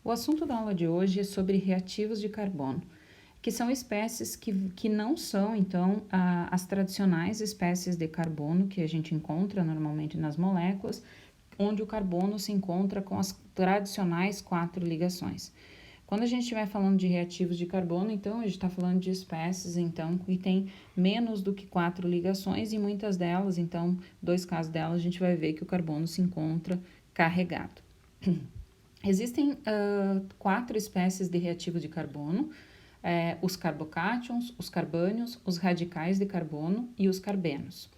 O assunto da aula de hoje é sobre reativos de carbono, que são espécies que não são, então, as tradicionais espécies de carbono que a gente encontra normalmente nas moléculas, onde o carbono se encontra com as tradicionais 4 ligações. Quando a gente estiver falando de reativos de carbono, então, a gente está falando de espécies, então, que tem menos do que 4 ligações e muitas delas, então, 2 casos delas, a gente vai ver que o carbono se encontra carregado. Existem 4 espécies de reativos de carbono, os carbocátions, os carbânios, os radicais de carbono e os carbenos.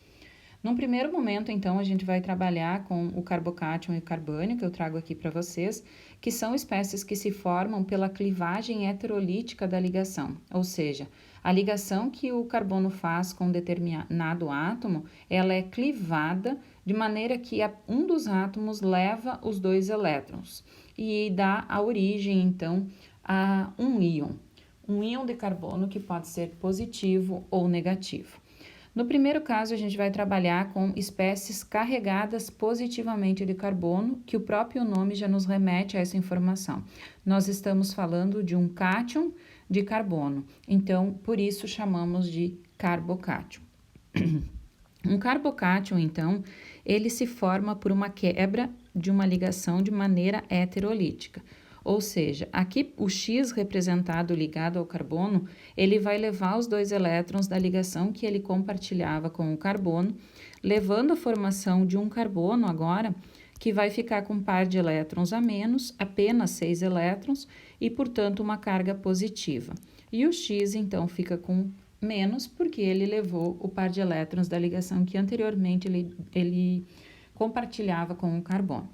Num primeiro momento, então, a gente vai trabalhar com o carbocátion e o carbânio, que eu trago aqui para vocês, que são espécies que se formam pela clivagem heterolítica da ligação, ou seja, a ligação que o carbono faz com um determinado átomo, ela é clivada de maneira que um dos átomos leva os 2 elétrons e dá a origem, então, a um íon de carbono que pode ser positivo ou negativo. No primeiro caso, a gente vai trabalhar com espécies carregadas positivamente de carbono, que o próprio nome já nos remete a essa informação. Nós estamos falando de um cátion de carbono, então, por isso chamamos de carbocátion. Um carbocátion, então, ele se forma por uma quebra de uma ligação de maneira heterolítica. Ou seja, aqui o X representado ligado ao carbono, ele vai levar os 2 elétrons da ligação que ele compartilhava com o carbono, levando a formação de um carbono agora, que vai ficar com um par de elétrons a menos, apenas 6 elétrons, e, portanto, uma carga positiva. E o X, então, fica com menos, porque ele levou o par de elétrons da ligação que anteriormente ele compartilhava com o carbono.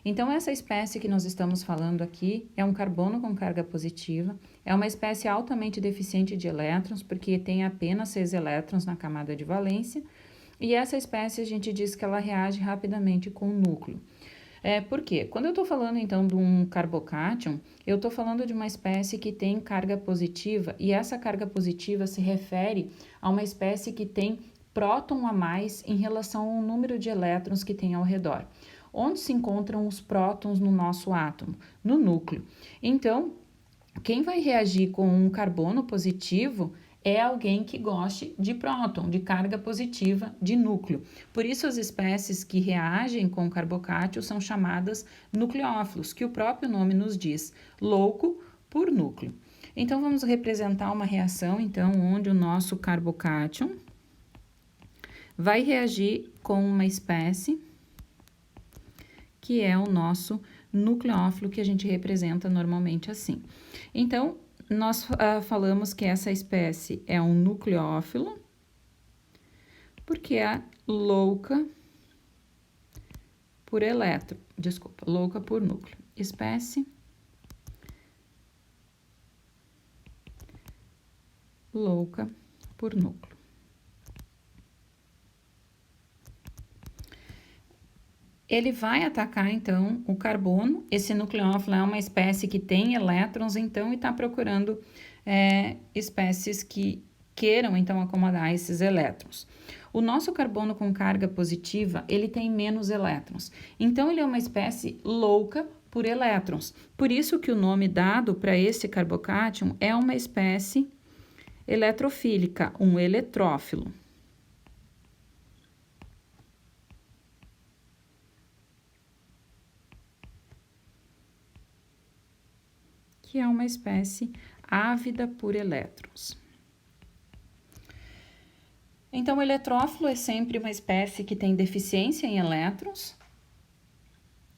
Então, essa espécie que nós estamos falando aqui é um carbono com carga positiva, é uma espécie altamente deficiente de elétrons, porque tem apenas 6 elétrons na camada de valência, e essa espécie a gente diz que ela reage rapidamente com o núcleo. Por quê? Quando eu estou falando, então, de um carbocátion, eu estou falando de uma espécie que tem carga positiva, e essa carga positiva se refere a uma espécie que tem próton a mais em relação ao número de elétrons que tem ao redor. Onde se encontram os prótons no nosso átomo? No núcleo. Então, quem vai reagir com um carbono positivo é alguém que goste de próton, de carga positiva de núcleo. Por isso, as espécies que reagem com o carbocátion são chamadas nucleófilos, que o próprio nome nos diz, louco por núcleo. Então, vamos representar uma reação, então, onde o nosso carbocátion vai reagir com uma espécie que é o nosso nucleófilo, que a gente representa normalmente assim. Então, nós falamos que essa espécie é um nucleófilo, porque é louca por louca por núcleo. Espécie louca por núcleo. Ele vai atacar, então, o carbono. Esse nucleófilo é uma espécie que tem elétrons, então, e está procurando espécies que queiram, então, acomodar esses elétrons. O nosso carbono com carga positiva, ele tem menos elétrons. Então, ele é uma espécie louca por elétrons. Por isso que o nome dado para esse carbocátion é uma espécie eletrofílica, um eletrófilo. Que é uma espécie ávida por elétrons. Então, o eletrófilo é sempre uma espécie que tem deficiência em elétrons,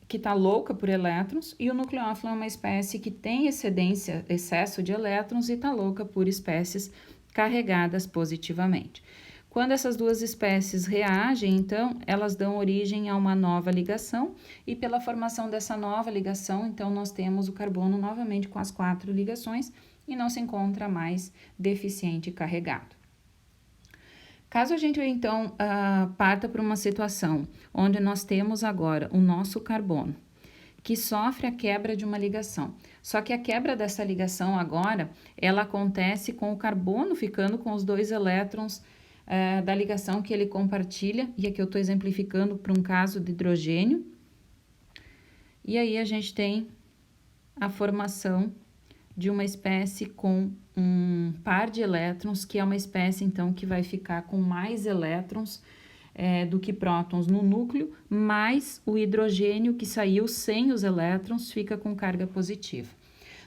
que está louca por elétrons, e o nucleófilo é uma espécie que tem excesso de elétrons e está louca por espécies carregadas positivamente. Quando essas duas espécies reagem, então, elas dão origem a uma nova ligação, e pela formação dessa nova ligação, então, nós temos o carbono novamente com as 4 ligações e não se encontra mais deficiente carregado. Caso a gente, então, parta para uma situação onde nós temos agora o nosso carbono, que sofre a quebra de uma ligação. Só que a quebra dessa ligação agora, ela acontece com o carbono ficando com os 2 elétrons da ligação que ele compartilha, e aqui eu estou exemplificando para um caso de hidrogênio. E aí a gente tem a formação de uma espécie com um par de elétrons, que é uma espécie, então, que vai ficar com mais elétrons do que prótons no núcleo, mais o hidrogênio que saiu sem os elétrons fica com carga positiva.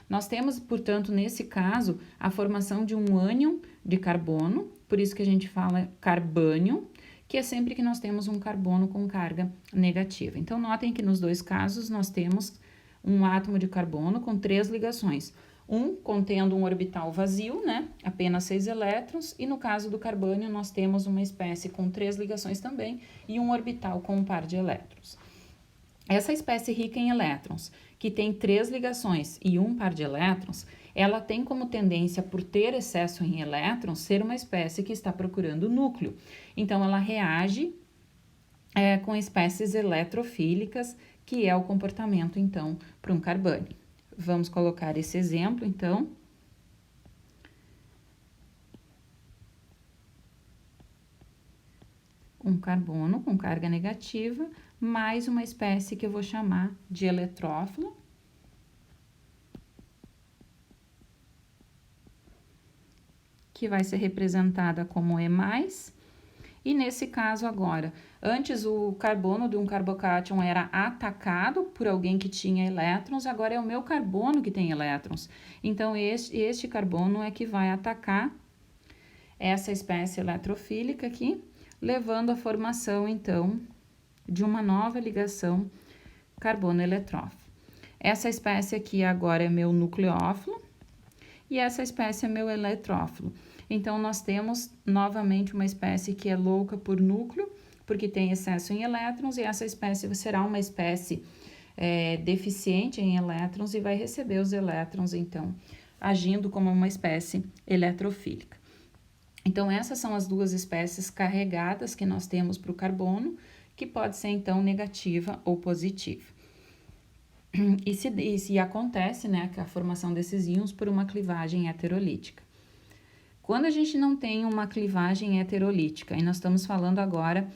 Nós temos, portanto, nesse caso, a formação de um ânion de carbono, por isso que a gente fala carbânion, que é sempre que nós temos um carbono com carga negativa. Então, notem que nos dois casos nós temos um átomo de carbono com 3 ligações. Um contendo um orbital vazio, né? Apenas 6 elétrons, e no caso do carbônio nós temos uma espécie com 3 ligações também e um orbital com um par de elétrons. Essa espécie rica em elétrons, que tem 3 ligações e um par de elétrons, ela tem como tendência, por ter excesso em elétrons, ser uma espécie que está procurando núcleo. Então, ela reage com espécies eletrofílicas, que é o comportamento, então, para um carbânio. Vamos colocar esse exemplo, então. Um carbono com carga negativa, mais uma espécie que eu vou chamar de eletrófilo. Que vai ser representada como E+. E nesse caso agora, antes o carbono de um carbocátion era atacado por alguém que tinha elétrons, agora é o meu carbono que tem elétrons. Então, este carbono é que vai atacar essa espécie eletrofílica aqui, levando à formação, então, de uma nova ligação carbono-eletrófilo. Essa espécie aqui agora é meu nucleófilo e essa espécie é meu eletrófilo. Então, nós temos novamente uma espécie que é louca por núcleo, porque tem excesso em elétrons, e essa espécie será uma espécie deficiente em elétrons e vai receber os elétrons, então, agindo como uma espécie eletrofílica. Então, essas são as duas espécies carregadas que nós temos para o carbono, que pode ser, então, negativa ou positiva. E se acontece, né, a formação desses íons por uma clivagem heterolítica. Quando a gente não tem uma clivagem heterolítica, e nós estamos falando agora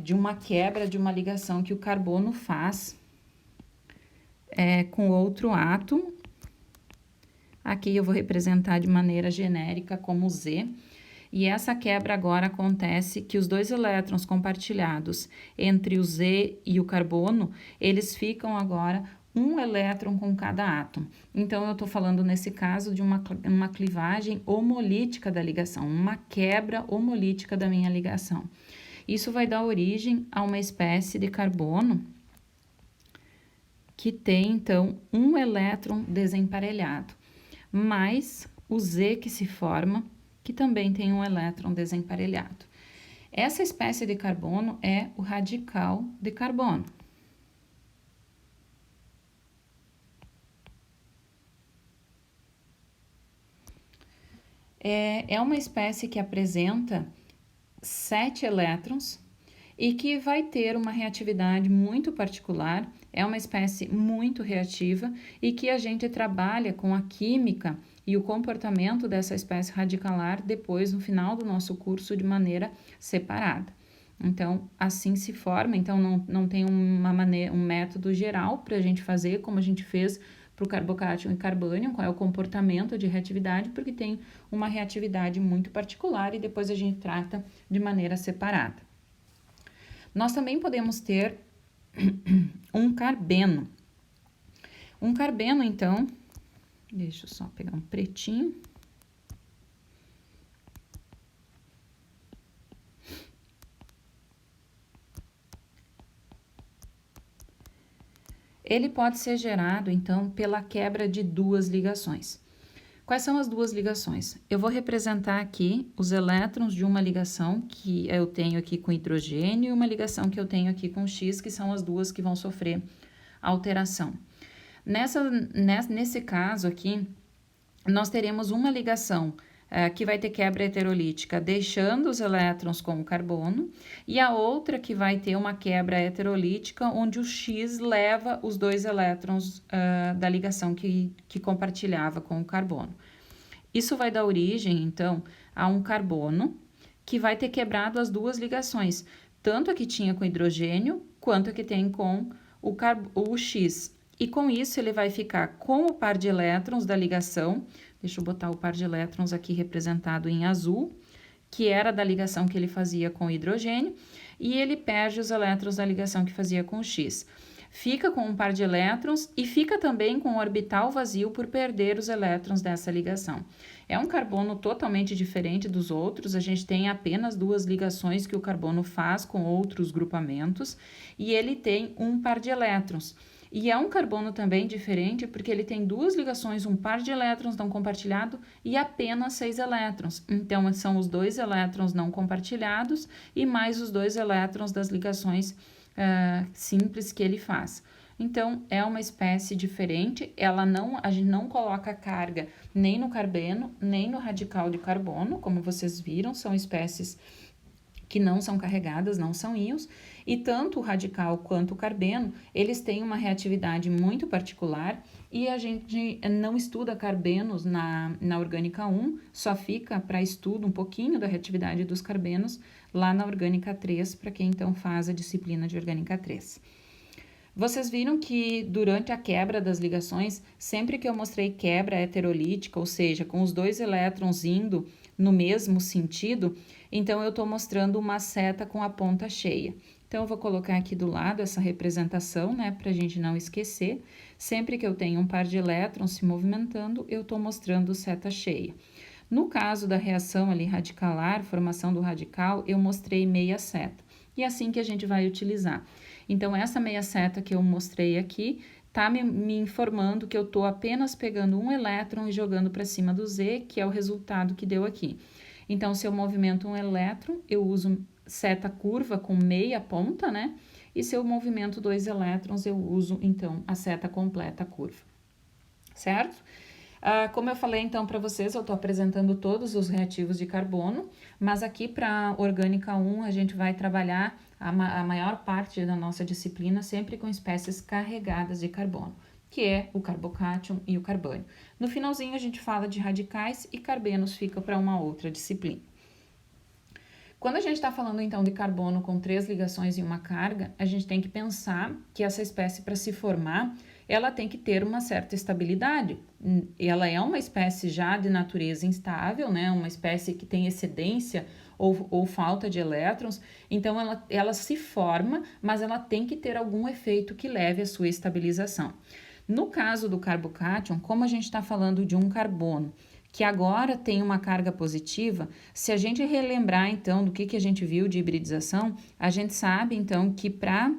de uma quebra de uma ligação que o carbono faz com outro átomo, aqui eu vou representar de maneira genérica como Z, e essa quebra agora acontece que os dois elétrons compartilhados entre o Z e o carbono, eles ficam agora um elétron com cada átomo. Então, eu estou falando nesse caso de uma clivagem homolítica da ligação, uma quebra homolítica da minha ligação. Isso vai dar origem a uma espécie de carbono que tem, então, um elétron desemparelhado, mais o Z que se forma, que também tem um elétron desemparelhado. Essa espécie de carbono é o radical de carbono. É uma espécie que apresenta 7 elétrons e que vai ter uma reatividade muito particular, é uma espécie muito reativa e que a gente trabalha com a química e o comportamento dessa espécie radicalar depois, no final do nosso curso, de maneira separada. Então, assim se forma, então não tem um método geral para a gente fazer, como a gente fez para o carbocátion e carbânion, qual é o comportamento de reatividade, porque tem uma reatividade muito particular e depois a gente trata de maneira separada. Nós também podemos ter um carbeno. Um carbeno, então, deixa eu só pegar um pretinho. Ele pode ser gerado, então, pela quebra de duas ligações. Quais são as duas ligações? Eu vou representar aqui os elétrons de uma ligação que eu tenho aqui com hidrogênio e uma ligação que eu tenho aqui com X, que são as duas que vão sofrer alteração. Nesse caso aqui, nós teremos uma ligação que vai ter quebra heterolítica, deixando os elétrons com o carbono, e a outra que vai ter uma quebra heterolítica, onde o X leva os dois elétrons da ligação que compartilhava com o carbono. Isso vai dar origem, então, a um carbono que vai ter quebrado as duas ligações, tanto a que tinha com hidrogênio, quanto a que tem com o X. e com isso ele vai ficar com o par de elétrons da ligação, deixa eu botar o par de elétrons aqui representado em azul, que era da ligação que ele fazia com o hidrogênio, e ele perde os elétrons da ligação que fazia com o X. Fica com um par de elétrons e fica também com o orbital vazio por perder os elétrons dessa ligação. É um carbono totalmente diferente dos outros, a gente tem apenas 2 ligações que o carbono faz com outros grupamentos, e ele tem um par de elétrons. E é um carbono também diferente porque ele tem 2 ligações, um par de elétrons não compartilhado e apenas 6 elétrons. Então, são os 2 elétrons não compartilhados e mais os 2 elétrons das ligações simples que ele faz. Então, é uma espécie diferente, a gente não coloca carga nem no carbeno, nem no radical de carbono, como vocês viram, são espécies que não são carregadas, não são íons, e tanto o radical quanto o carbeno, eles têm uma reatividade muito particular, e a gente não estuda carbenos na orgânica 1, só fica para estudo um pouquinho da reatividade dos carbenos lá na orgânica 3, para quem então faz a disciplina de orgânica 3. Vocês viram que durante a quebra das ligações, sempre que eu mostrei quebra heterolítica, ou seja, com os 2 elétrons indo no mesmo sentido, então eu estou mostrando uma seta com a ponta cheia. Então, eu vou colocar aqui do lado essa representação, né, para a gente não esquecer. Sempre que eu tenho um par de elétrons se movimentando, eu estou mostrando seta cheia. No caso da reação ali radicalar, formação do radical, eu mostrei meia seta. E é assim que a gente vai utilizar. Então, essa meia seta que eu mostrei aqui está me informando que eu estou apenas pegando um elétron e jogando para cima do Z, que é o resultado que deu aqui. Então, se eu movimento um elétron, eu uso seta curva com meia ponta, né? E se eu movimento 2 elétrons, eu uso, então, a seta completa curva. Certo? Como eu falei, então, para vocês, eu estou apresentando todos os reativos de carbono, mas aqui para orgânica 1, a gente vai trabalhar a maior parte da nossa disciplina sempre com espécies carregadas de carbono, que é o carbocátion e o carbânio. No finalzinho, a gente fala de radicais e carbenos fica para uma outra disciplina. Quando a gente está falando, então, de carbono com 3 ligações e uma carga, a gente tem que pensar que essa espécie, para se formar, ela tem que ter uma certa estabilidade. Ela é uma espécie já de natureza instável, né? Uma espécie que tem excedência ou falta de elétrons, então ela se forma, mas ela tem que ter algum efeito que leve à sua estabilização. No caso do carbocátion, como a gente está falando de um carbono que agora tem uma carga positiva, se a gente relembrar então do que a gente viu de hibridização, a gente sabe então que para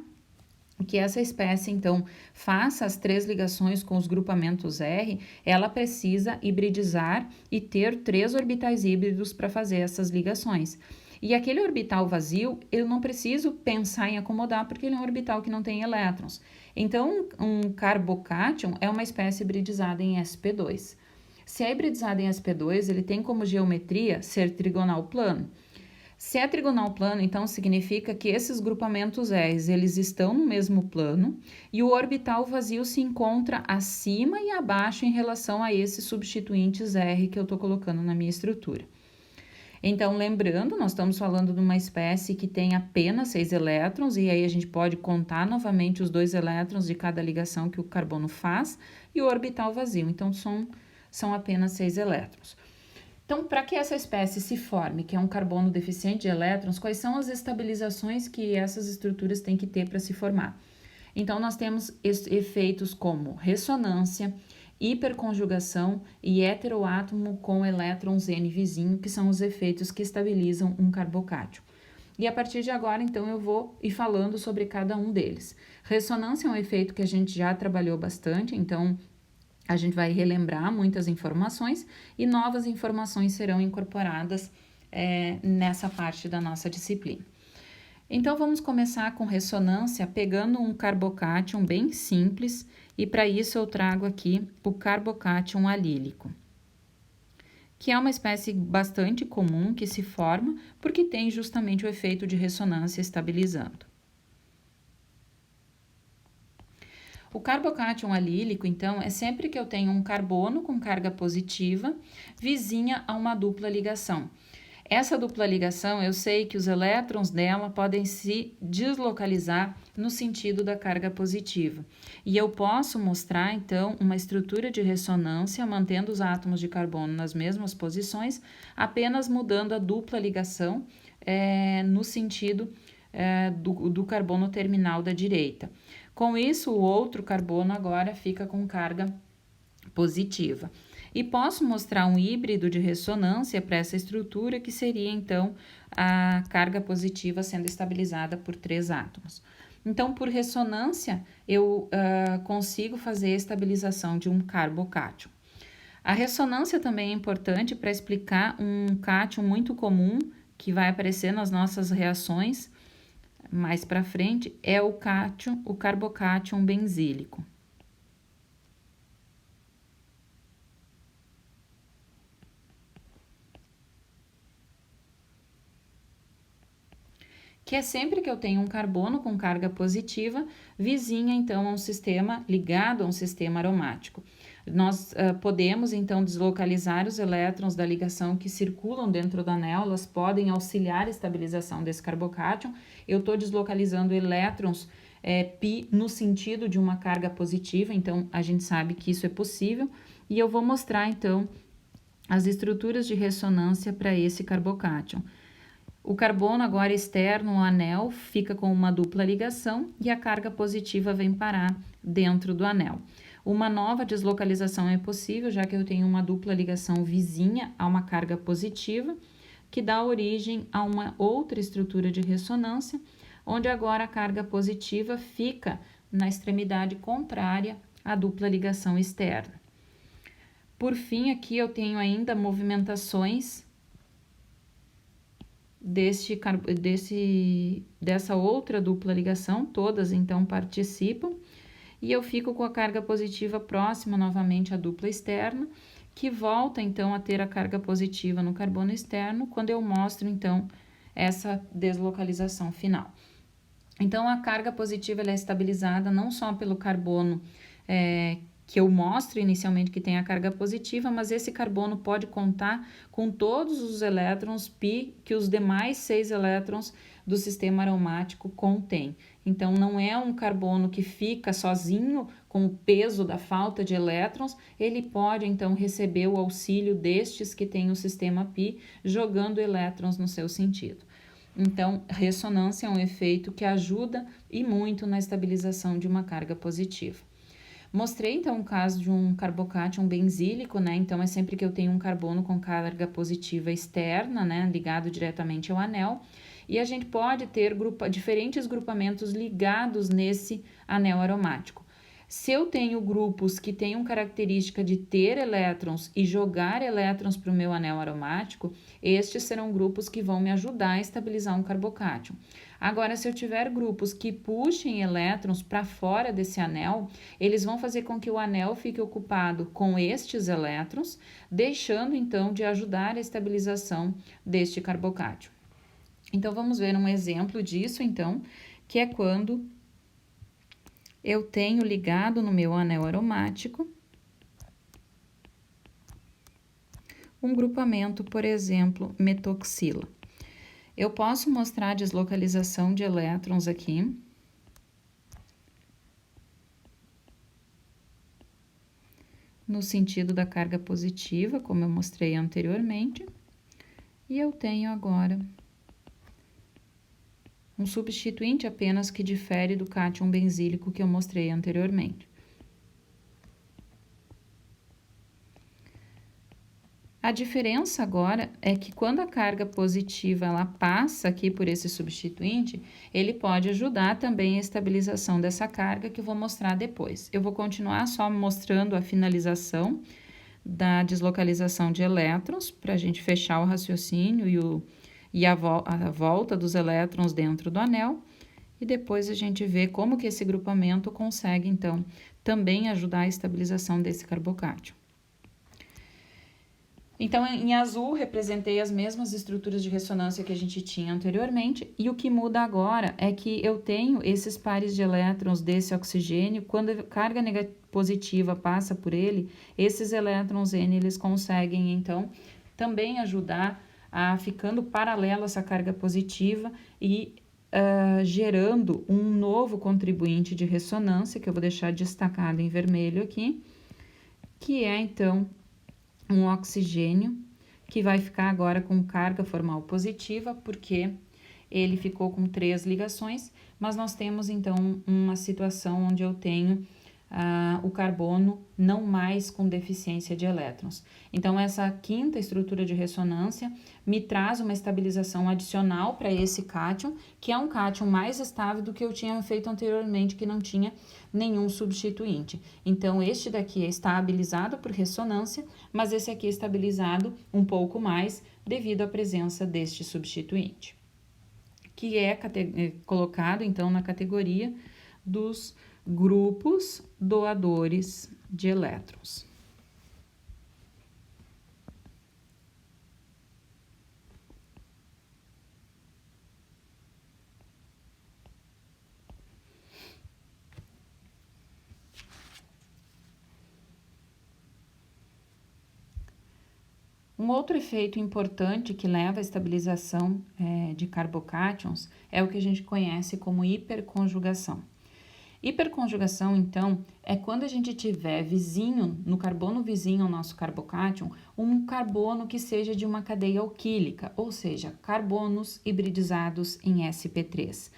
que essa espécie, então, faça as 3 ligações com os grupamentos R, ela precisa hibridizar e ter 3 orbitais híbridos para fazer essas ligações. E aquele orbital vazio, eu não preciso pensar em acomodar, porque ele é um orbital que não tem elétrons. Então, um carbocátion é uma espécie hibridizada em sp2. Se é hibridizado em sp2, ele tem como geometria ser trigonal plano. Se é trigonal plano, então significa que esses grupamentos R, eles estão no mesmo plano e o orbital vazio se encontra acima e abaixo em relação a esses substituintes R que eu estou colocando na minha estrutura. Então, lembrando, nós estamos falando de uma espécie que tem apenas 6 elétrons, e aí a gente pode contar novamente os 2 elétrons de cada ligação que o carbono faz e o orbital vazio. Então, são apenas 6 elétrons. Então, para que essa espécie se forme, que é um carbono deficiente de elétrons, quais são as estabilizações que essas estruturas têm que ter para se formar? Então, nós temos efeitos como ressonância, hiperconjugação e heteroátomo com elétrons N vizinho, que são os efeitos que estabilizam um carbocátion. E a partir de agora, então, eu vou ir falando sobre cada um deles. Ressonância é um efeito que a gente já trabalhou bastante, então a gente vai relembrar muitas informações e novas informações serão incorporadas nessa parte da nossa disciplina. Então, vamos começar com ressonância pegando um carbocátion bem simples e para isso eu trago aqui o carbocátion alílico, que é uma espécie bastante comum que se forma porque tem justamente o efeito de ressonância estabilizando. O carbocátion alílico, então, é sempre que eu tenho um carbono com carga positiva vizinha a uma dupla ligação. Essa dupla ligação, eu sei que os elétrons dela podem se deslocalizar no sentido da carga positiva. E eu posso mostrar, então, uma estrutura de ressonância mantendo os átomos de carbono nas mesmas posições, apenas mudando a dupla ligação no sentido do carbono terminal da direita. Com isso, o outro carbono agora fica com carga positiva. E posso mostrar um híbrido de ressonância para essa estrutura, que seria, então, a carga positiva sendo estabilizada por 3 átomos. Então, por ressonância, eu consigo fazer a estabilização de um carbocátion. A ressonância também é importante para explicar um cátion muito comum, que vai aparecer nas nossas reações mais para frente, é o carbocátion benzílico. Que é sempre que eu tenho um carbono com carga positiva, vizinha então a um sistema ligado a um sistema aromático. Nós podemos então deslocalizar os elétrons da ligação que circulam dentro do anel, elas podem auxiliar a estabilização desse carbocátion. Eu estou deslocalizando elétrons π no sentido de uma carga positiva, então a gente sabe que isso é possível, e eu vou mostrar então as estruturas de ressonância para esse carbocátion. O carbono agora externo, o anel, fica com uma dupla ligação e a carga positiva vem parar dentro do anel. Uma nova deslocalização é possível, já que eu tenho uma dupla ligação vizinha a uma carga positiva, que dá origem a uma outra estrutura de ressonância, onde agora a carga positiva fica na extremidade contrária à dupla ligação externa. Por fim, aqui eu tenho ainda movimentações dessa outra dupla ligação, todas então participam, e eu fico com a carga positiva próxima novamente à dupla externa, que volta então a ter a carga positiva no carbono externo, quando eu mostro então essa deslocalização final. Então, a carga positiva ela é estabilizada não só pelo carbono que eu mostro inicialmente que tem a carga positiva, mas esse carbono pode contar com todos os elétrons π que os demais 6 elétrons do sistema aromático contêm. Então, não é um carbono que fica sozinho com o peso da falta de elétrons, ele pode então receber o auxílio destes que têm o sistema π, jogando elétrons no seu sentido. Então, ressonância é um efeito que ajuda e muito na estabilização de uma carga positiva. Mostrei, então, o caso de um carbocátion benzílico, né? Então, é sempre que eu tenho um carbono com carga positiva externa, né? Ligado diretamente ao anel. E a gente pode ter diferentes grupamentos ligados nesse anel aromático. Se eu tenho grupos que tenham característica de ter elétrons e jogar elétrons para o meu anel aromático, estes serão grupos que vão me ajudar a estabilizar um carbocátion. Agora, se eu tiver grupos que puxem elétrons para fora desse anel, eles vão fazer com que o anel fique ocupado com estes elétrons, deixando então de ajudar a estabilização deste carbocátion. Então, vamos ver um exemplo disso, então, que é quando eu tenho ligado no meu anel aromático um grupamento, por exemplo, metoxila. Eu posso mostrar a deslocalização de elétrons aqui. No sentido da carga positiva, como eu mostrei anteriormente. E eu tenho agora um substituinte apenas que difere do cátion benzílico que eu mostrei anteriormente. A diferença agora é que quando a carga positiva ela passa aqui por esse substituinte, ele pode ajudar também a estabilização dessa carga, que eu vou mostrar depois. Eu vou continuar só mostrando a finalização da deslocalização de elétrons, para a gente fechar o raciocínio e a volta dos elétrons dentro do anel, e depois a gente vê como que esse grupamento consegue, então, também ajudar a estabilização desse carbocátion. Então, em azul, representei as mesmas estruturas de ressonância que a gente tinha anteriormente, e o que muda agora é que eu tenho esses pares de elétrons desse oxigênio, quando a carga positiva passa por ele, esses elétrons N, eles conseguem, então, também ajudar ficando paralelo a essa carga positiva e gerando um novo contribuinte de ressonância, que eu vou deixar destacado em vermelho aqui, que é então um oxigênio, que vai ficar agora com carga formal positiva, porque ele ficou com 3 ligações, mas nós temos então uma situação onde eu tenho o carbono não mais com deficiência de elétrons. Então, essa quinta estrutura de ressonância me traz uma estabilização adicional para esse cátion, que é um cátion mais estável do que eu tinha feito anteriormente, que não tinha nenhum substituinte. Então, este daqui é estabilizado por ressonância, mas esse aqui é estabilizado um pouco mais devido à presença deste substituinte, que é colocado então na categoria dos grupos doadores de elétrons. Um outro efeito importante que leva à estabilização de carbocátions é o que a gente conhece como hiperconjugação. Hiperconjugação, então, é quando a gente tiver vizinho, no carbono vizinho ao nosso carbocátion, um carbono que seja de uma cadeia alquílica, ou seja, carbonos hibridizados em sp3.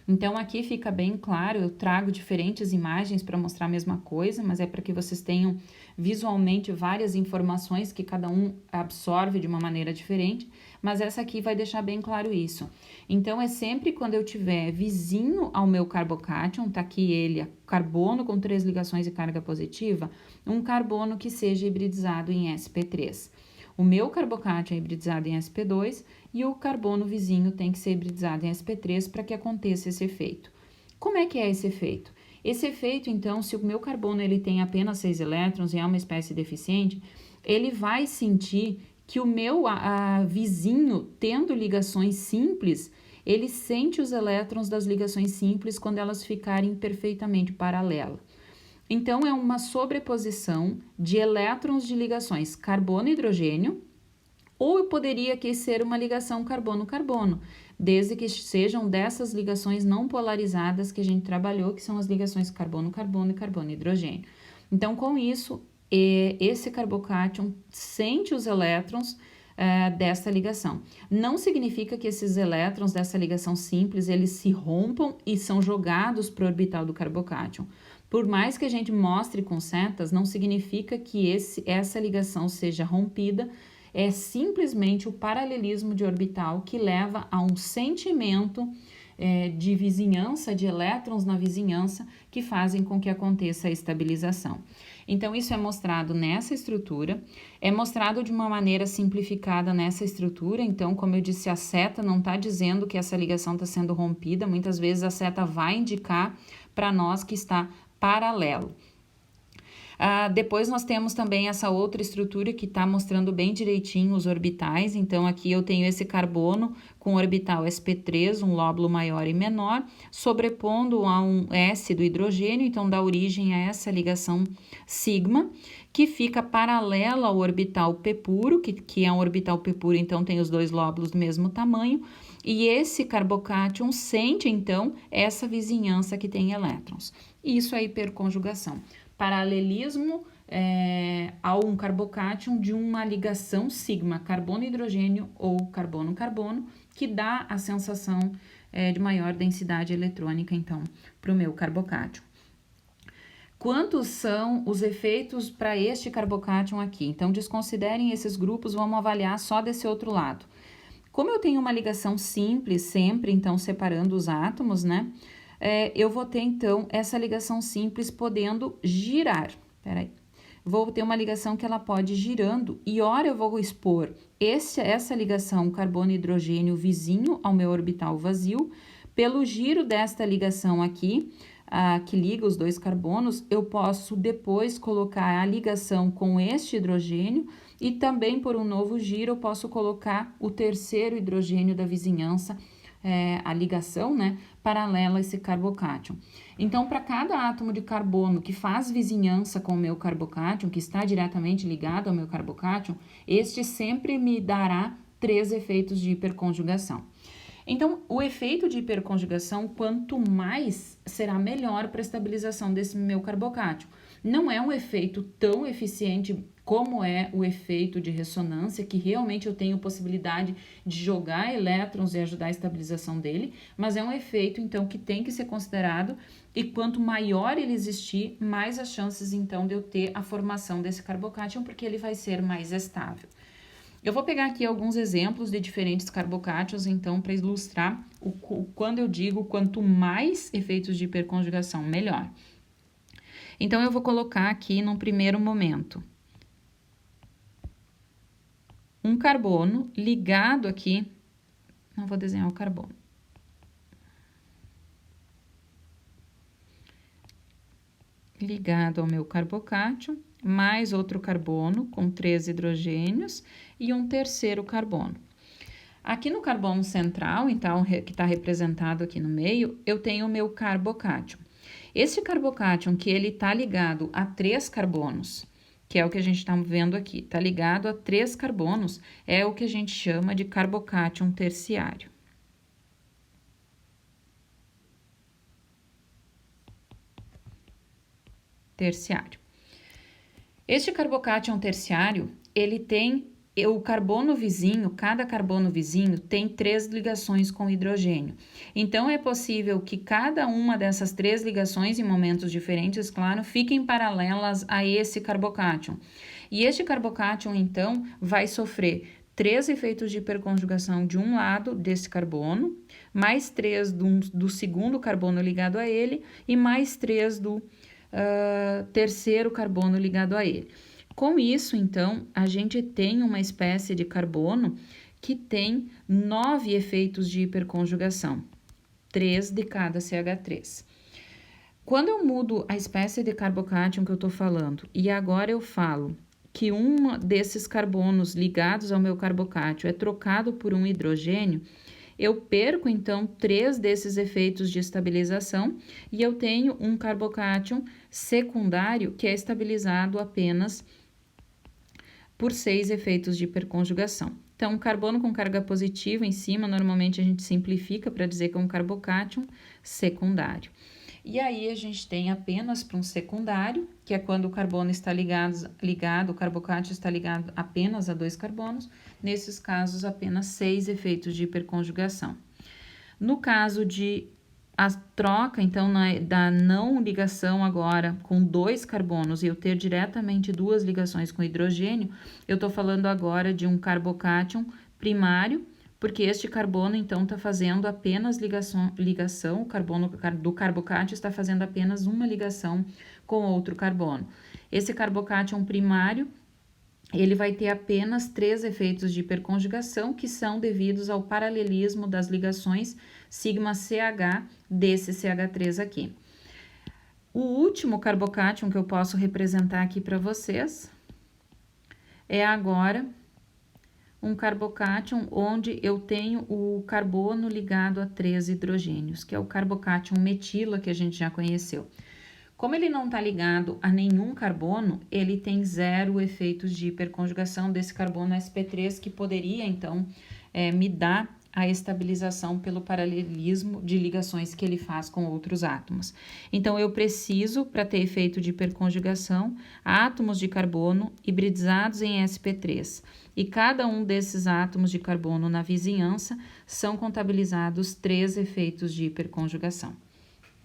Então, aqui fica bem claro, eu trago diferentes imagens para mostrar a mesma coisa, mas é para que vocês tenham visualmente várias informações que cada um absorve de uma maneira diferente, mas essa aqui vai deixar bem claro isso. Então, é sempre quando eu tiver vizinho ao meu carbocátion, tá aqui ele, carbono com 3 ligações e carga positiva, um carbono que seja hibridizado em sp3. O meu carbocátion é hibridizado em sp2 e o carbono vizinho tem que ser hibridizado em sp3 para que aconteça esse efeito. Como é que é esse efeito? Esse efeito, então, se o meu carbono ele tem apenas 6 elétrons e é uma espécie deficiente, ele vai sentir que o meu vizinho, tendo ligações simples, ele sente os elétrons das ligações simples quando elas ficarem perfeitamente paralelas. Então, é uma sobreposição de elétrons de ligações carbono-hidrogênio, ou poderia aqui ser uma ligação carbono-carbono, desde que sejam dessas ligações não polarizadas que a gente trabalhou, que são as ligações carbono-carbono e carbono-hidrogênio. Então, com isso, esse carbocátion sente os elétrons dessa ligação. Não significa que esses elétrons dessa ligação simples, eles se rompam e são jogados para o orbital do carbocátion. Por mais que a gente mostre com setas, não significa que essa ligação seja rompida, é simplesmente o paralelismo de orbital que leva a um sentimento de vizinhança, de elétrons na vizinhança, que fazem com que aconteça a estabilização. Então, isso é mostrado nessa estrutura, é mostrado de uma maneira simplificada nessa estrutura. Então, como eu disse, a seta não está dizendo que essa ligação está sendo rompida, muitas vezes a seta vai indicar para nós que está paralelo. Depois nós temos também essa outra estrutura que está mostrando bem direitinho os orbitais. Então, aqui eu tenho esse carbono com orbital sp3, um lóbulo maior e menor, sobrepondo a um S do hidrogênio, então dá origem a essa ligação sigma, que fica paralela ao orbital p puro, que é um orbital p puro, então tem os dois lóbulos do mesmo tamanho, e esse carbocátion sente, então, essa vizinhança que tem elétrons. Isso é hiperconjugação. Paralelismo a um carbocátion de uma ligação sigma, carbono-hidrogênio ou carbono-carbono, que dá a sensação de maior densidade eletrônica, então, para o meu carbocátion. Quantos são os efeitos para este carbocátion aqui? Então, desconsiderem esses grupos, vamos avaliar só desse outro lado. Como eu tenho uma ligação simples sempre, então, separando os átomos, né? Eu vou ter, então, essa ligação simples podendo girar. Peraí. Vou ter uma ligação que ela pode ir girando e, ora, eu vou expor essa ligação carbono-hidrogênio vizinho ao meu orbital vazio. Pelo giro desta ligação aqui, que liga os dois carbonos, eu posso depois colocar a ligação com este hidrogênio e também, por um novo giro, eu posso colocar o terceiro hidrogênio da vizinhança, a ligação, né, paralela a esse carbocátion. Então, para cada átomo de carbono que faz vizinhança com o meu carbocátion, que está diretamente ligado ao meu carbocátion, este sempre me dará 3 efeitos de hiperconjugação. Então, o efeito de hiperconjugação, quanto mais, será melhor para a estabilização desse meu carbocátion. Não é um efeito tão eficiente como é o efeito de ressonância, que realmente eu tenho possibilidade de jogar elétrons e ajudar a estabilização dele, mas é um efeito, então, que tem que ser considerado, e quanto maior ele existir, mais as chances, então, de eu ter a formação desse carbocátion, porque ele vai ser mais estável. Eu vou pegar aqui alguns exemplos de diferentes carbocátions, então, para ilustrar quando eu digo quanto mais efeitos de hiperconjugação, melhor. Então, eu vou colocar aqui num primeiro momento um carbono ligado aqui, não vou desenhar o carbono. Ligado ao meu carbocátion, mais outro carbono com 3 hidrogênios e um terceiro carbono. Aqui no carbono central, então, que está representado aqui no meio, eu tenho o meu carbocátion. Esse carbocátion que ele está ligado a 3 carbonos, que é o que a gente está vendo aqui, está ligado a 3 carbonos, é o que a gente chama de carbocátion terciário. Este carbocátion terciário, ele tem o carbono vizinho, cada carbono vizinho tem 3 ligações com hidrogênio. Então, é possível que cada uma dessas 3 ligações, em momentos diferentes, claro, fiquem paralelas a esse carbocátion. E este carbocátion, então, vai sofrer 3 efeitos de hiperconjugação de um lado desse carbono, mais 3 do segundo carbono ligado a ele e mais 3 do terceiro carbono ligado a ele. Com isso, então, a gente tem uma espécie de carbono que tem 9 efeitos de hiperconjugação, 3 de cada CH3. Quando eu mudo a espécie de carbocátion que eu estou falando, e agora eu falo que um desses carbonos ligados ao meu carbocátion é trocado por um hidrogênio, eu perco, então, 3 desses efeitos de estabilização e eu tenho um carbocátion secundário que é estabilizado apenas por 6 efeitos de hiperconjugação. Então, carbono com carga positiva em cima, normalmente a gente simplifica para dizer que é um carbocátion secundário. E aí, a gente tem apenas para um secundário, que é quando o carbono está ligado, o carbocátion está ligado apenas a 2 carbonos, nesses casos, apenas 6 efeitos de hiperconjugação. No caso de a troca, então, da não ligação agora com 2 carbonos e eu ter diretamente 2 ligações com hidrogênio, eu estou falando agora de um carbocátion primário, porque este carbono, então, está fazendo apenas ligação, o carbono do carbocátion está fazendo apenas uma ligação com outro carbono. Esse carbocátion primário, ele vai ter apenas 3 efeitos de hiperconjugação, que são devidos ao paralelismo das ligações σCH desse CH3 aqui. O último carbocátion que eu posso representar aqui para vocês é agora um carbocátion onde eu tenho o carbono ligado a 3 hidrogênios, que é o carbocátion metila que a gente já conheceu. Como ele não está ligado a nenhum carbono, ele tem 0 efeitos de hiperconjugação desse carbono sp3, que poderia, então, me dar a estabilização pelo paralelismo de ligações que ele faz com outros átomos. Então, eu preciso, para ter efeito de hiperconjugação, átomos de carbono hibridizados em sp3. E cada um desses átomos de carbono na vizinhança são contabilizados 3 efeitos de hiperconjugação.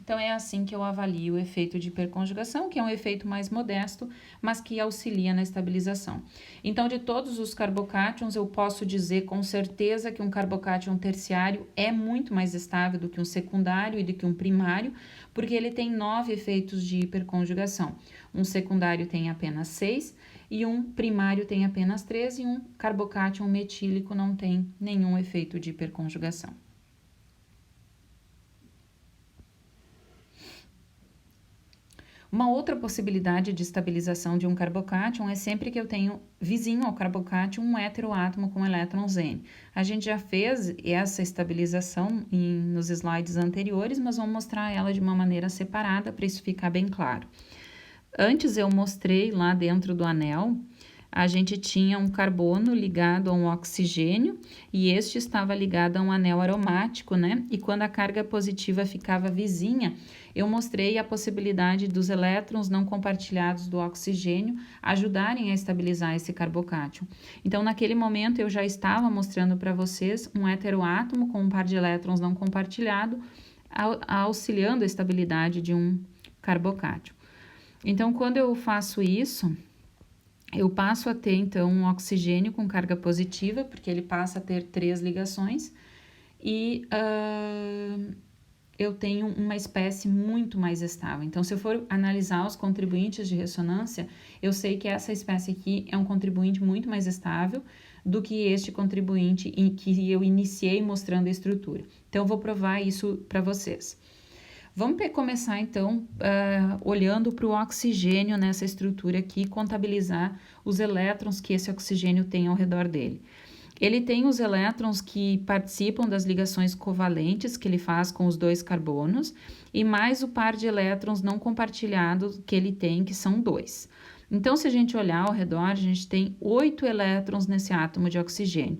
Então, é assim que eu avalio o efeito de hiperconjugação, que é um efeito mais modesto, mas que auxilia na estabilização. Então, de todos os carbocátions, eu posso dizer com certeza que um carbocátion terciário é muito mais estável do que um secundário e do que um primário, porque ele tem 9 efeitos de hiperconjugação. Um secundário tem apenas 6 e um primário tem apenas 3 e um carbocátion metílico não tem nenhum efeito de hiperconjugação. Uma outra possibilidade de estabilização de um carbocátion é sempre que eu tenho vizinho ao carbocátion um heteroátomo com elétrons N. A gente já fez essa estabilização nos slides anteriores, mas vamos mostrar ela de uma maneira separada para isso ficar bem claro. Antes eu mostrei lá dentro do anel a gente tinha um carbono ligado a um oxigênio e este estava ligado a um anel aromático, né? E quando a carga positiva ficava vizinha, eu mostrei a possibilidade dos elétrons não compartilhados do oxigênio ajudarem a estabilizar esse carbocátion. Então, naquele momento, eu já estava mostrando para vocês um heteroátomo com um par de elétrons não compartilhado, auxiliando a estabilidade de um carbocátion. Então, quando eu faço isso, eu passo a ter, então, um oxigênio com carga positiva, porque ele passa a ter 3 ligações, e eu tenho uma espécie muito mais estável. Então, se eu for analisar os contribuintes de ressonância, eu sei que essa espécie aqui é um contribuinte muito mais estável do que este contribuinte em que eu iniciei mostrando a estrutura. Então, eu vou provar isso para vocês. Vamos começar, então, olhando para o oxigênio nessa estrutura aqui, contabilizar os elétrons que esse oxigênio tem ao redor dele. Ele tem os elétrons que participam das ligações covalentes que ele faz com os 2 carbonos e mais o par de elétrons não compartilhados que ele tem, que são 2. Então, se a gente olhar ao redor, a gente tem 8 elétrons nesse átomo de oxigênio.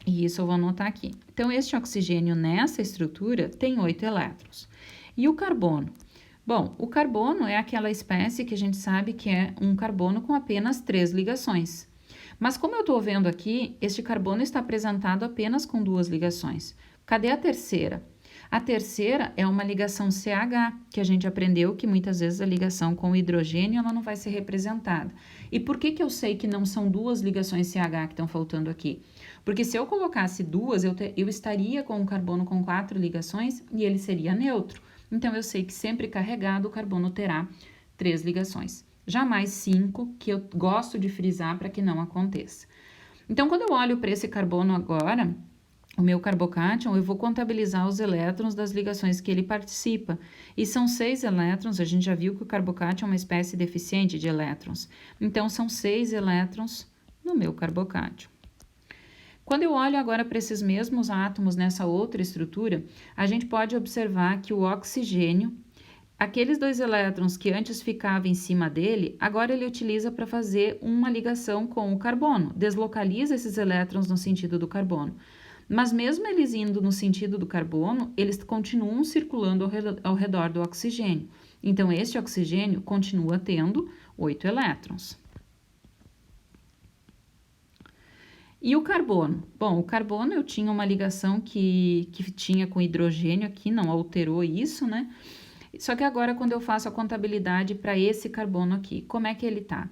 E isso eu vou anotar aqui. Então, este oxigênio nessa estrutura tem 8 elétrons. E o carbono? Bom, o carbono é aquela espécie que a gente sabe que é um carbono com apenas 3 ligações. Mas como eu estou vendo aqui, este carbono está apresentado apenas com 2 ligações. Cadê a terceira? A terceira é uma ligação CH, que a gente aprendeu que muitas vezes a ligação com o hidrogênio ela não vai ser representada. E por que eu sei que não são 2 ligações CH que estão faltando aqui? Porque se eu colocasse 2, eu estaria com um carbono com 4 ligações e ele seria neutro. Então, eu sei que sempre carregado o carbono terá 3 ligações. Jamais 5, que eu gosto de frisar para que não aconteça. Então, quando eu olho para esse carbono agora, o meu carbocátion, eu vou contabilizar os elétrons das ligações que ele participa. E são 6 elétrons, a gente já viu que o carbocátion é uma espécie deficiente de elétrons. Então, são 6 elétrons no meu carbocátion. Quando eu olho agora para esses mesmos átomos nessa outra estrutura, a gente pode observar que o oxigênio, aqueles 2 elétrons que antes ficavam em cima dele, agora ele utiliza para fazer uma ligação com o carbono, deslocaliza esses elétrons no sentido do carbono. Mas mesmo eles indo no sentido do carbono, eles continuam circulando ao redor do oxigênio. Então, este oxigênio continua tendo 8 elétrons. E o carbono? Bom, o carbono eu tinha uma ligação que tinha com hidrogênio aqui, não alterou isso, né? Só que agora, quando eu faço a contabilidade para esse carbono aqui, como é que ele tá?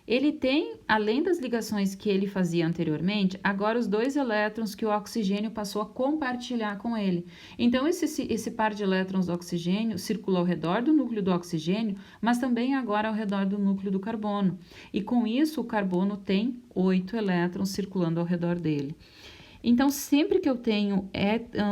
Ele tem, além das ligações que ele fazia anteriormente, agora os 2 elétrons que o oxigênio passou a compartilhar com ele. Então, esse par de elétrons do oxigênio circula ao redor do núcleo do oxigênio, mas também agora ao redor do núcleo do carbono. E com isso, o carbono tem 8 elétrons circulando ao redor dele. Então, sempre que eu tenho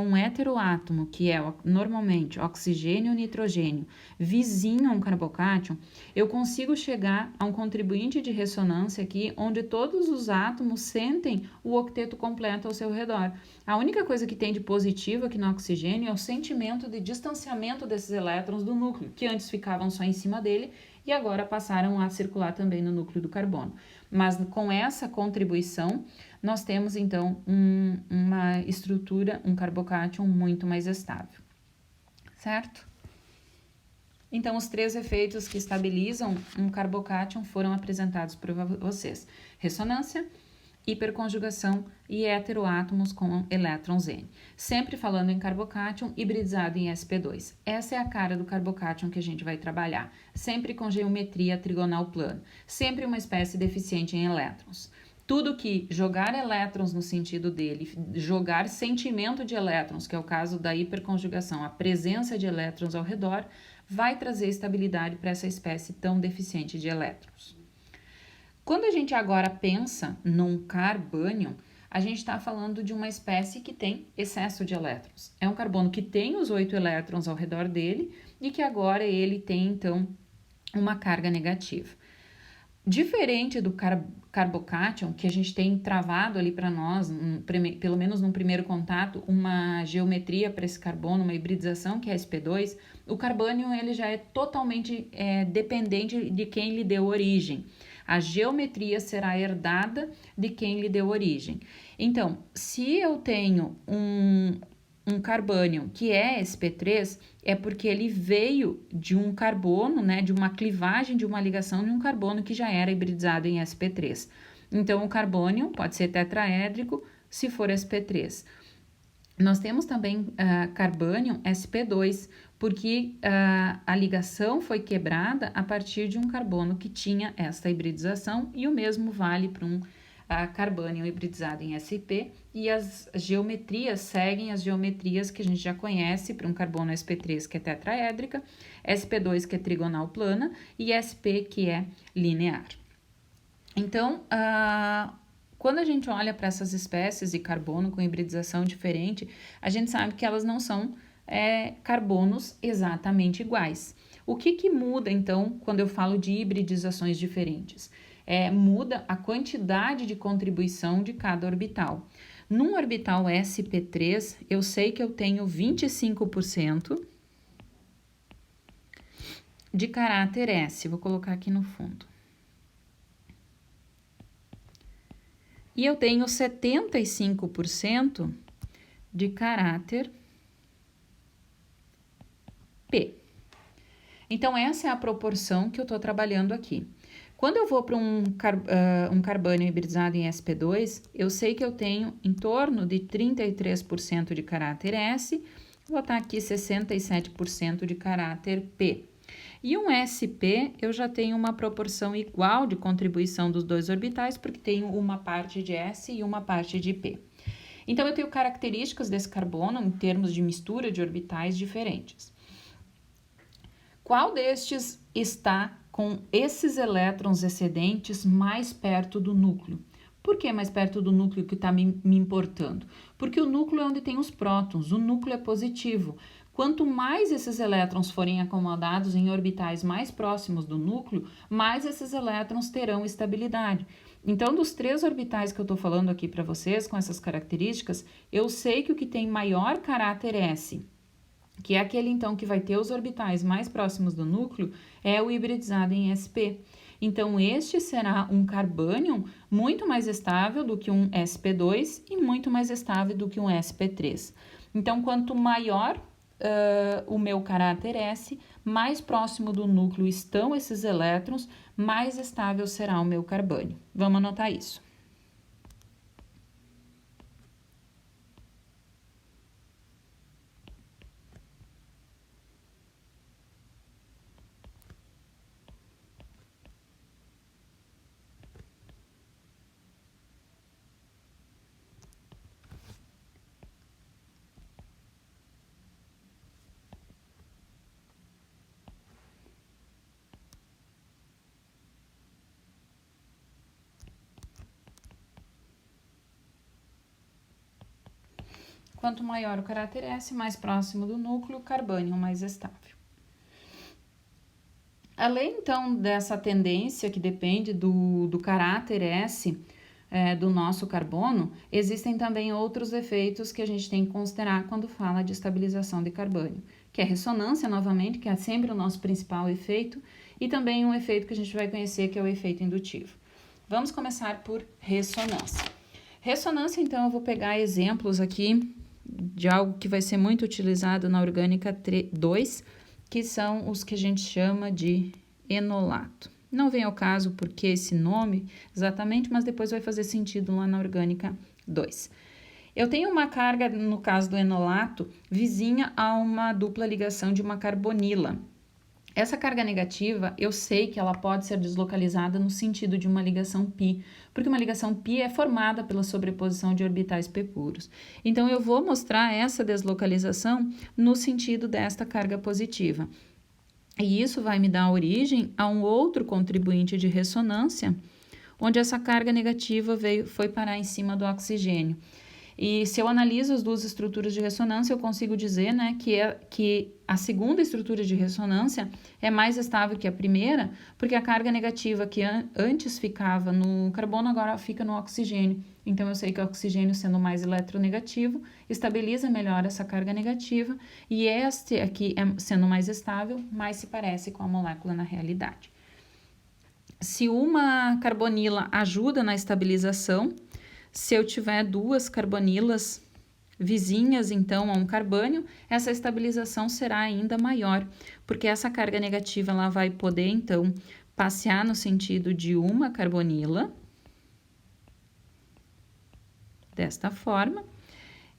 um heteroátomo, que é normalmente oxigênio e nitrogênio, vizinho a um carbocátion, eu consigo chegar a um contribuinte de ressonância aqui, onde todos os átomos sentem o octeto completo ao seu redor. A única coisa que tem de positivo aqui no oxigênio é o sentimento de distanciamento desses elétrons do núcleo, que antes ficavam só em cima dele e agora passaram a circular também no núcleo do carbono. Mas com essa contribuição, nós temos então uma estrutura, um carbocátion muito mais estável, certo? Então, os 3 efeitos que estabilizam um carbocátion foram apresentados por vocês: ressonância, hiperconjugação e heteroátomos com elétrons N. Sempre falando em carbocátion hibridizado em sp2. Essa é a cara do carbocátion que a gente vai trabalhar, sempre com geometria trigonal plana, sempre uma espécie deficiente em elétrons. Tudo que jogar elétrons no sentido dele, jogar sentimento de elétrons, que é o caso da hiperconjugação, a presença de elétrons ao redor, vai trazer estabilidade para essa espécie tão deficiente de elétrons. Quando a gente agora pensa num carbânion, a gente está falando de uma espécie que tem excesso de elétrons. É um carbono que tem os 8 elétrons ao redor dele e que agora ele tem, então, uma carga negativa. Diferente do carbocátion, que a gente tem travado ali para nós, pelo menos num primeiro contato, uma geometria para esse carbono, uma hibridização, que é sp2, o carbânion ele já é totalmente dependente de quem lhe deu origem. A geometria será herdada de quem lhe deu origem. Então, se eu tenho um carbônio que é sp3, é porque ele veio de um carbono, né, de uma clivagem, de uma ligação de um carbono que já era hibridizado em sp3. Então, o carbônio pode ser tetraédrico se for sp3. Nós temos também carbônio sp2, porque a ligação foi quebrada a partir de um carbono que tinha esta hibridização, e o mesmo vale para um carbônio hibridizado em sp, e as geometrias seguem as geometrias que a gente já conhece para um carbono sp3 que é tetraédrica, sp2 que é trigonal plana e sp que é linear. Então, quando a gente olha para essas espécies de carbono com hibridização diferente, a gente sabe que elas não são carbonos exatamente iguais. O que muda, então, quando eu falo de hibridizações diferentes? Muda a quantidade de contribuição de cada orbital. Num orbital sp3, eu sei que eu tenho 25% de caráter S. Vou colocar aqui no fundo. E eu tenho 75% de caráter P. Então, essa é a proporção que eu estou trabalhando aqui. Quando eu vou para um carbônio hibridizado em sp2, eu sei que eu tenho em torno de 33% de caráter S, vou botar aqui 67% de caráter P. E um sp, eu já tenho uma proporção igual de contribuição dos dois orbitais, porque tenho uma parte de S e uma parte de P. Então, eu tenho características desse carbono em termos de mistura de orbitais diferentes. Qual destes está com esses elétrons excedentes mais perto do núcleo? Por que mais perto do núcleo que está me importando? Porque o núcleo é onde tem os prótons, o núcleo é positivo. Quanto mais esses elétrons forem acomodados em orbitais mais próximos do núcleo, mais esses elétrons terão estabilidade. Então, dos 3 orbitais que eu estou falando aqui para vocês, com essas características, eu sei que o que tem maior caráter S, que é aquele então que vai ter os orbitais mais próximos do núcleo, é o hibridizado em sp. Então, este será um carbônio muito mais estável do que um sp2 e muito mais estável do que um sp3. Então, quanto maior o meu caráter S, mais próximo do núcleo estão esses elétrons, mais estável será o meu carbônio. Vamos anotar isso. Quanto maior o caráter S, mais próximo do núcleo, carbônio mais estável. Além, então, dessa tendência que depende do caráter S do nosso carbono, existem também outros efeitos que a gente tem que considerar quando fala de estabilização de carbônio, que é a ressonância, novamente, que é sempre o nosso principal efeito, e também um efeito que a gente vai conhecer, que é o efeito indutivo. Vamos começar por ressonância. Ressonância, então, eu vou pegar exemplos aqui de algo que vai ser muito utilizado na orgânica 2, que são os que a gente chama de enolato. Não vem ao caso porque esse nome exatamente, mas depois vai fazer sentido lá na orgânica 2. Eu tenho uma carga, no caso do enolato, vizinha a uma dupla ligação de uma carbonila. Essa carga negativa, eu sei que ela pode ser deslocalizada no sentido de uma ligação π, porque uma ligação π é formada pela sobreposição de orbitais p puros. Então, eu vou mostrar essa deslocalização no sentido desta carga positiva. E isso vai me dar origem a um outro contribuinte de ressonância, onde essa carga negativa foi parar em cima do oxigênio. E se eu analiso as duas estruturas de ressonância, eu consigo dizer, né, que a segunda estrutura de ressonância é mais estável que a primeira, porque a carga negativa que antes ficava no carbono, agora fica no oxigênio. Então, eu sei que o oxigênio, sendo mais eletronegativo, estabiliza melhor essa carga negativa, e este aqui, sendo mais estável, mais se parece com a molécula na realidade. Se uma carbonila ajuda na estabilização, se eu tiver duas carbonilas vizinhas, então, a um carbânio, essa estabilização será ainda maior, porque essa carga negativa ela vai poder, então, passear no sentido de uma carbonila, desta forma,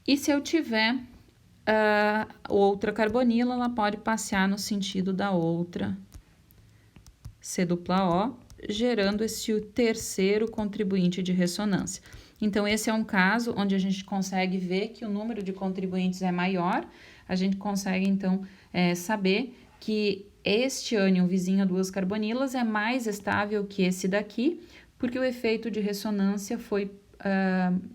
e se eu tiver outra carbonila, ela pode passear no sentido da outra C-O, gerando esse terceiro contribuinte de ressonância. Então, esse é um caso onde a gente consegue ver que o número de contribuintes é maior, a gente consegue, então, saber que este ânion vizinho a duas carbonilas é mais estável que esse daqui, porque o efeito de ressonância foi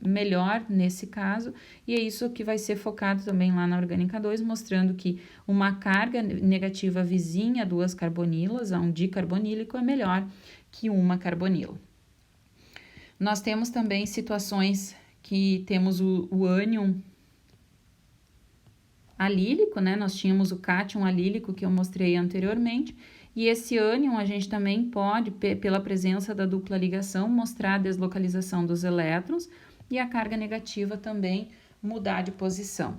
melhor nesse caso, e é isso que vai ser focado também lá na orgânica 2, mostrando que uma carga negativa vizinha a duas carbonilas, a um dicarbonílico, é melhor que uma carbonila. Nós temos também situações que temos o ânion alílico, né? Nós tínhamos o cátion alílico que eu mostrei anteriormente, e esse ânion a gente também pode, pela presença da dupla ligação, mostrar a deslocalização dos elétrons e a carga negativa também mudar de posição.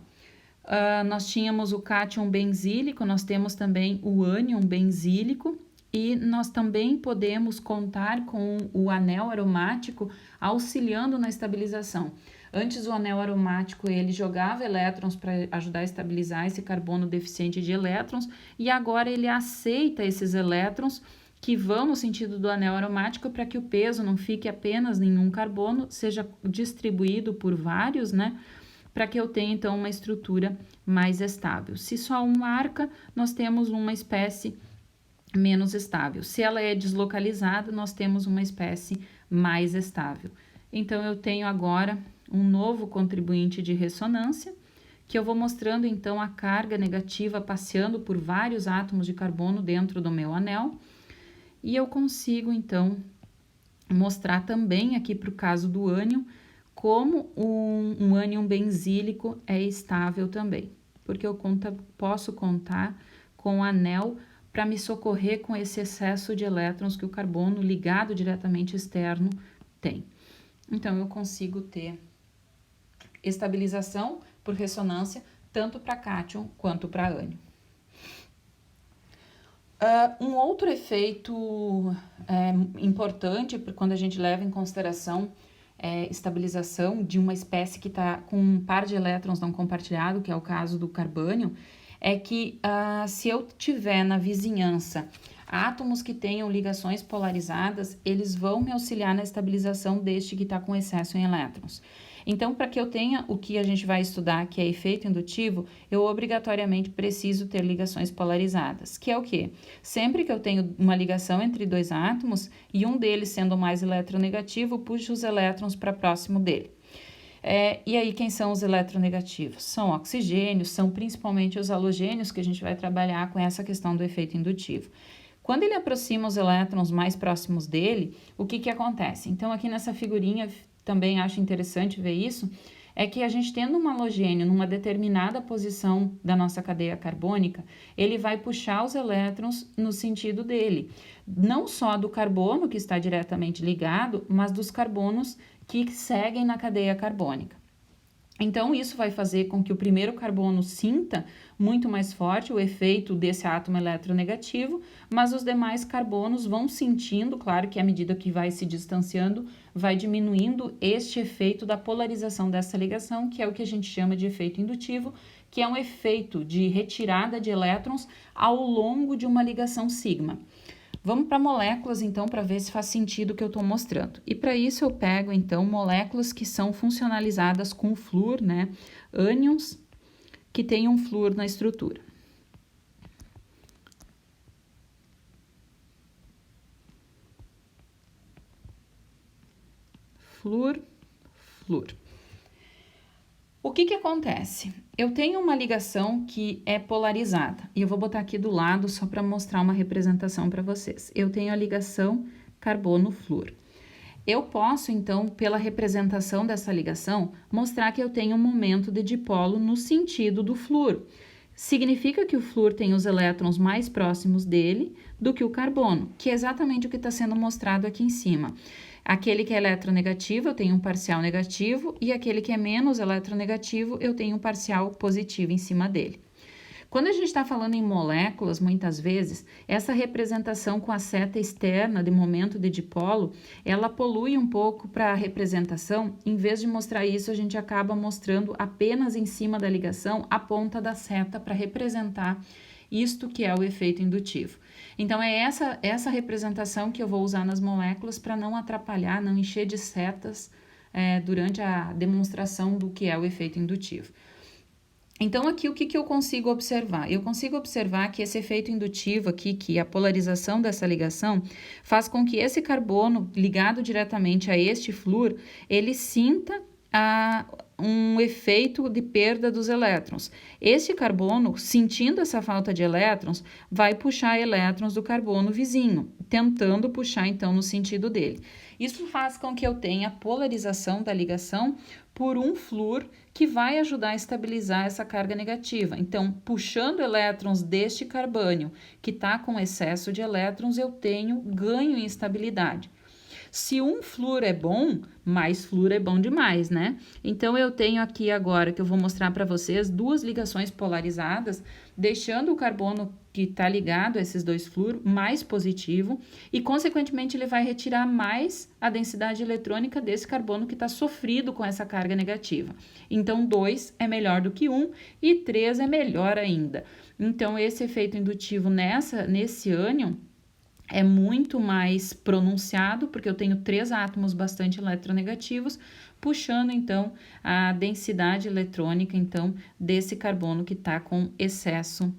Nós tínhamos o cátion benzílico, nós temos também o ânion benzílico, e nós também podemos contar com o anel aromático auxiliando na estabilização. Antes o anel aromático ele jogava elétrons para ajudar a estabilizar esse carbono deficiente de elétrons, e agora ele aceita esses elétrons que vão no sentido do anel aromático para que o peso não fique apenas em um carbono, seja distribuído por vários, né? Para que eu tenha então uma estrutura mais estável. Se só um marca, nós temos uma espécie menos estável. Se ela é deslocalizada, nós temos uma espécie mais estável. Então, eu tenho agora um novo contribuinte de ressonância, que eu vou mostrando, então, a carga negativa passeando por vários átomos de carbono dentro do meu anel, e eu consigo, então, mostrar também aqui para o caso do ânion, como um ânion benzílico é estável também, porque eu posso contar com o anel para me socorrer com esse excesso de elétrons que o carbono ligado diretamente externo tem. Então, eu consigo ter estabilização por ressonância tanto para cátion quanto para ânion. Um outro efeito importante quando a gente leva em consideração estabilização de uma espécie que está com um par de elétrons não compartilhado, que é o caso do carbânio, é que se eu tiver na vizinhança átomos que tenham ligações polarizadas, eles vão me auxiliar na estabilização deste que está com excesso em elétrons. Então, para que eu tenha o que a gente vai estudar, que é efeito indutivo, eu obrigatoriamente preciso ter ligações polarizadas, que é o quê? Sempre que eu tenho uma ligação entre dois átomos e um deles sendo mais eletronegativo, puxo os elétrons para próximo dele. E aí, quem são os eletronegativos? São oxigênios, são principalmente os halogênios que a gente vai trabalhar com essa questão do efeito indutivo. Quando ele aproxima os elétrons mais próximos dele, o que acontece? Então, aqui nessa figurinha, também acho interessante ver isso, é que a gente tendo um halogênio numa determinada posição da nossa cadeia carbônica, ele vai puxar os elétrons no sentido dele, não só do carbono que está diretamente ligado, mas dos carbonos que seguem na cadeia carbônica. Então, isso vai fazer com que o primeiro carbono sinta muito mais forte o efeito desse átomo eletronegativo, mas os demais carbonos vão sentindo, claro que à medida que vai se distanciando, vai diminuindo este efeito da polarização dessa ligação, que é o que a gente chama de efeito indutivo, que é um efeito de retirada de elétrons ao longo de uma ligação sigma. Vamos para moléculas, então, para ver se faz sentido o que eu estou mostrando. E para isso eu pego, então, moléculas que são funcionalizadas com flúor, né? Ânions que têm um flúor na estrutura. Flúor, flúor. O que acontece? Eu tenho uma ligação que é polarizada, e eu vou botar aqui do lado só para mostrar uma representação para vocês. Eu tenho a ligação carbono-flúor. Eu posso, então, pela representação dessa ligação, mostrar que eu tenho um momento de dipolo no sentido do flúor. significa que o flúor tem os elétrons mais próximos dele do que o carbono, que é exatamente o que está sendo mostrado aqui em cima. Aquele que é eletronegativo, eu tenho um parcial negativo, e aquele que é menos eletronegativo, eu tenho um parcial positivo em cima dele. Quando a gente está falando em moléculas, muitas vezes, essa representação com a seta externa de momento de dipolo, ela polui um pouco para a representação. Em vez de mostrar isso, a gente acaba mostrando apenas em cima da ligação a ponta da seta para representar isto que é o efeito indutivo. Então, é essa representação que eu vou usar nas moléculas para não atrapalhar, não encher de setas durante a demonstração do que é o efeito indutivo. Então, aqui o que eu consigo observar? Eu consigo observar que esse efeito indutivo aqui, que a polarização dessa ligação, faz com que esse carbono ligado diretamente a este flúor, ele sinta um efeito de perda dos elétrons. Este carbono, sentindo essa falta de elétrons, vai puxar elétrons do carbono vizinho, tentando puxar então no sentido dele. Isso faz com que eu tenha polarização da ligação por um flúor que vai ajudar a estabilizar essa carga negativa. Então, puxando elétrons deste carbânio que está com excesso de elétrons, eu tenho ganho em estabilidade. Se um flúor é bom, mais flúor é bom demais, né? Então, eu tenho aqui agora, que eu vou mostrar para vocês, duas ligações polarizadas, deixando o carbono que está ligado a esses dois flúor mais positivo e, consequentemente, ele vai retirar mais a densidade eletrônica desse carbono que está sofrido com essa carga negativa. Então, 2 é melhor do que 1 e 3 é melhor ainda. Então, esse efeito indutivo nesse ânion é muito mais pronunciado, porque eu tenho 3 átomos bastante eletronegativos, puxando, então, a densidade eletrônica, então, desse carbono que está com excesso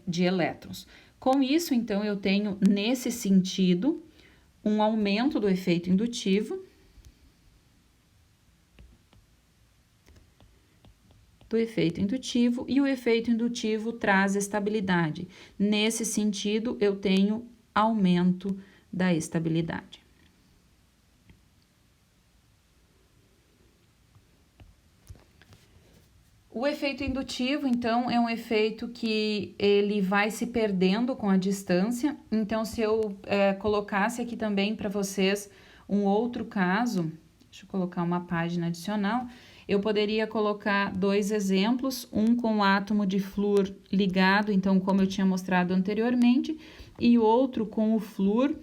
de elétrons. Com isso, então, eu tenho, nesse sentido, um aumento do efeito indutivo, e o efeito indutivo traz estabilidade. Nesse sentido, eu tenho aumento da estabilidade. O efeito indutivo, então, é um efeito que ele vai se perdendo com a distância. Então, se eu colocasse aqui também para vocês um outro caso, deixa eu colocar uma página adicional, eu poderia colocar 2 exemplos, um com o átomo de flúor ligado, então, como eu tinha mostrado anteriormente, e outro com o flúor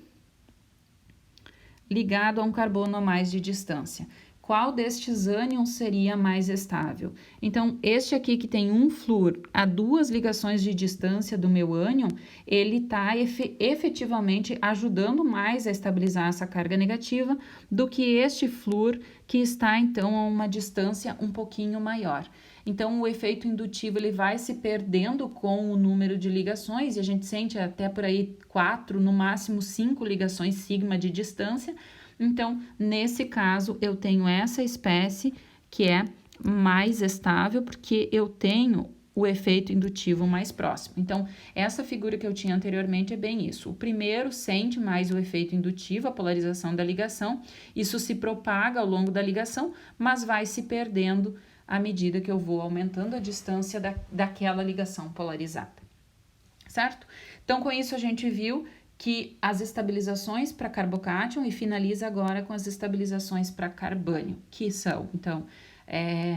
ligado a um carbono a mais de distância. Qual destes ânions seria mais estável? Então, este aqui que tem um flúor a 2 ligações de distância do meu ânion, ele está efetivamente ajudando mais a estabilizar essa carga negativa do que este flúor que está, então, a uma distância um pouquinho maior. Então, o efeito indutivo ele vai se perdendo com o número de ligações, e a gente sente até por aí 4, no máximo 5 ligações sigma de distância. Então, nesse caso, eu tenho essa espécie que é mais estável, porque eu tenho o efeito indutivo mais próximo. Então, essa figura que eu tinha anteriormente é bem isso. O primeiro sente mais o efeito indutivo, a polarização da ligação. Isso se propaga ao longo da ligação, mas vai se perdendo à medida que eu vou aumentando a distância daquela ligação polarizada. Certo? Então, com isso, a gente viu que as estabilizações para carbocátion e finaliza agora com as estabilizações para carbânio, que são, então,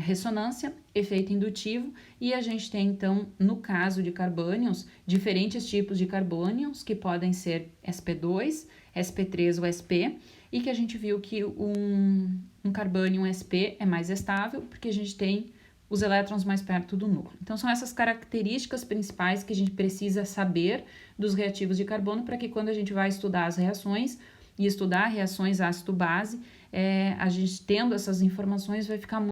ressonância, efeito indutivo, e a gente tem, então, no caso de carbânions, diferentes tipos de carbânions, que podem ser sp2, sp3 ou sp, e que a gente viu que um carbânion sp é mais estável, porque a gente tem os elétrons mais perto do núcleo. Então, são essas características principais que a gente precisa saber dos reativos de carbono para que quando a gente vai estudar as reações e estudar reações ácido-base, a gente tendo essas informações vai ficar muito